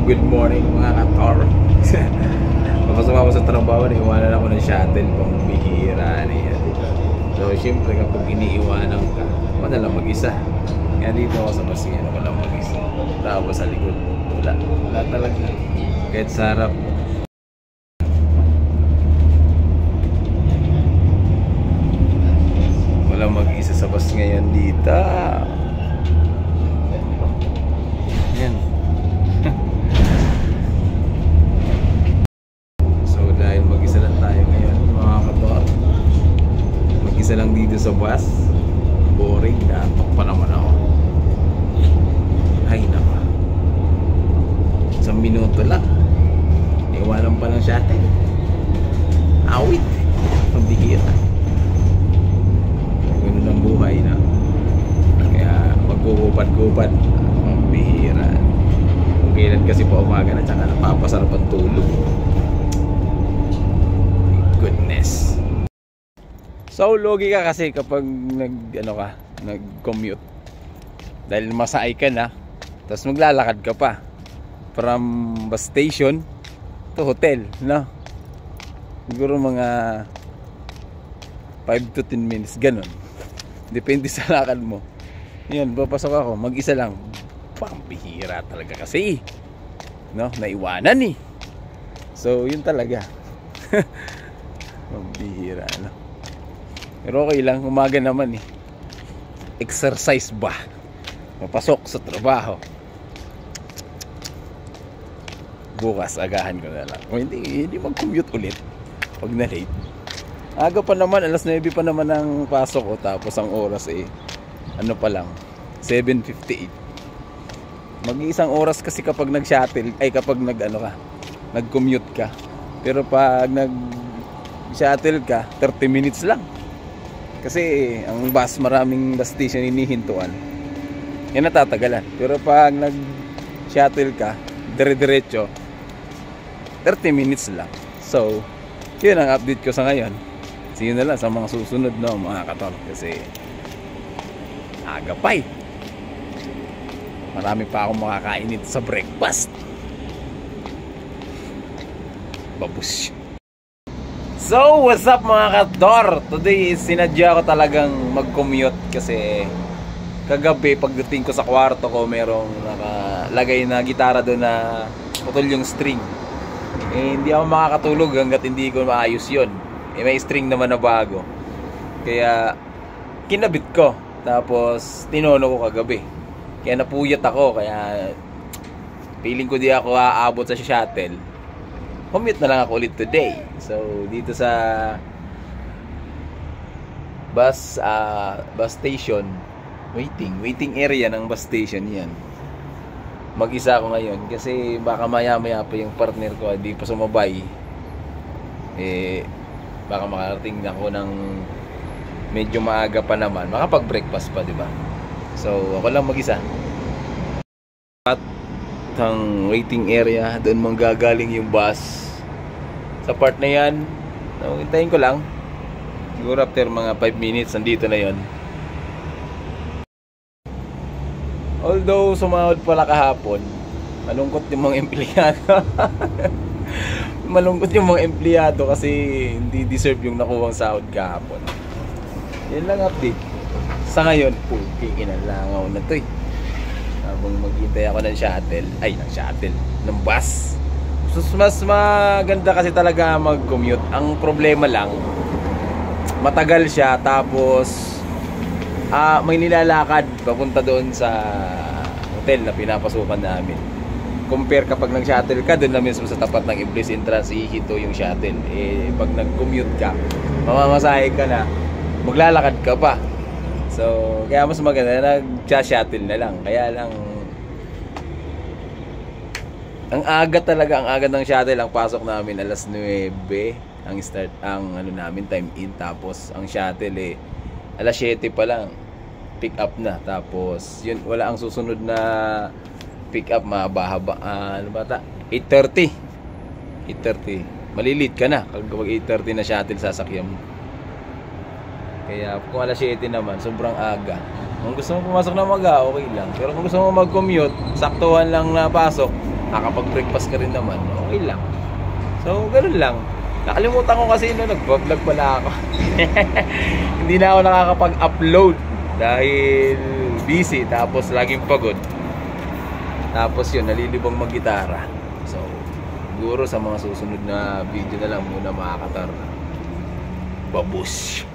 good morning mga kator. Papasok ako sa trabaho, iwanan ako ng shuttle, pambihira niya. So syempre kapag iniiwanan ka, wala lang mag-isa. Kaya dito ako sa Basian, wala mag-isa. Tapos sa likod, wala talaga. Kahit sa harap, wala mag-isa sa bus ngayon dito. Yan. So dahil mag-isa lang tayo ngayon mga kator, mag-isa lang dito sa bus, boring, natok pa naman ako. Ay naka, isang minuto lang iwanan pa ng shuttle. Awit, pambihira. Ganun ang buhay na. Kaya magkukupad-kupad, pambihira. Kung kailan kasi pa umaga na tsaka napapasarap ang tulog. My goodness. So logi ka kasi kapag nag-commute. Dahil masakay ka na, tapos maglalakad ka pa from bus station to hotel, no? Siguro mga 5 to 10 minutes, ganun. Depende sa lakad mo. Yan, papasok ako, mag-isa lang. Pambihira talaga kasi, no? Naiwanan eh. So, yun talaga. Pambihira, no? Pero okay lang, umaga naman eh. Exercise ba? Papasok sa trabaho. Bukas, agahan ko na lang. O hindi mag-commute ulit pag na-late. Aga pa naman, alas 9 pa naman ang pasok ko. Tapos ang oras ano pa lang, 7:58. Mag-iisang oras kasi kapag nag-shuttle, ay kapag nag-commute ka. Pero pag nag-shuttle ka, 30 minutes lang. Kasi ang bus, maraming bus station hinihintuan. Yan natatagalan. Pero pag nag-shuttle ka, dire-diretso, 30 minutes lang. So, yun ang update ko sa ngayon. See you na lang sa mga susunod, no, mga kator. Kasi aga pa eh. Marami pa akong makakainit sa breakfast. Babush. So, what's up mga kator? Today, sinadya ko talagang mag-commute kasi kagabi pagdating ko sa kwarto ko, merong nakalagay na gitara doon na putol yung string. Hindi ako makakatulog hanggat hindi ko maayos yun. May string naman na bago. Kaya kinabit ko. Tapos tinono ko kagabi. Kaya napuyat ako. Kaya feeling ko di ako aabot sa shuttle. Commute na lang ako ulit today. So dito sa bus station, waiting area ng bus station yan. Mag-isa ako ngayon kasi baka maya-maya pa yung partner ko hindi pa sumabay. Baka makarating ako ng medyo maaga pa naman. Makapag-breakfast pa, di ba? So, ako lang mag-isa. At ang waiting area, doon manggagaling yung bus. Sa part na yan, hintayin ko lang. Siguro after mga 5 minutes, nandito na yon. Although sumahod pala kahapon, malungkot yung mga empleyado. Malungkot yung mga empleyado kasi hindi deserve yung nakuhang sahod kahapon. Yan lang update. Sa ngayon, kinanlangaw na to eh. Habang maghintay ako ng shuttle, ng bus. So, mas maganda kasi talaga mag-commute. Ang problema lang, matagal siya, tapos may nilalakad papunta doon sa hotel na pinapasukan namin. Compare kapag nag-shuttle ka, doon na mismo sa tapat ng Iblis entrance, ihito yung shuttle. Pag nag-commute ka, mamamasahe ka na, maglalakad ka pa. So, kaya mas maganda nag-shuttle na lang. Kaya lang, ang aga ng shuttle. Ang pasok namin alas 9 ang namin time in. Tapos ang shuttle alas 7 pa lang pick up na. Tapos yun, wala ang susunod na pick up, mahaba-haba. 8:30. Malilit ka na kapag 8:30 na shuttle sasakyan mo. Kaya kung alas 7 naman, sobrang aga. Kung gusto mo pumasok na maga, okay lang. Pero kung gusto mo mag-commute, saktuhan lang na pasok, nakapag-breakfast ka rin naman, okay lang. So, ganun lang. Nakalimutan ko kasi nag-vlog pala ako. Hindi na ako nakakapag-upload dahil busy, tapos laging pagod. Tapos yun, nalilibang mag-gitara. So, siguro sa mga susunod na video na lang muna makakatar. Babush!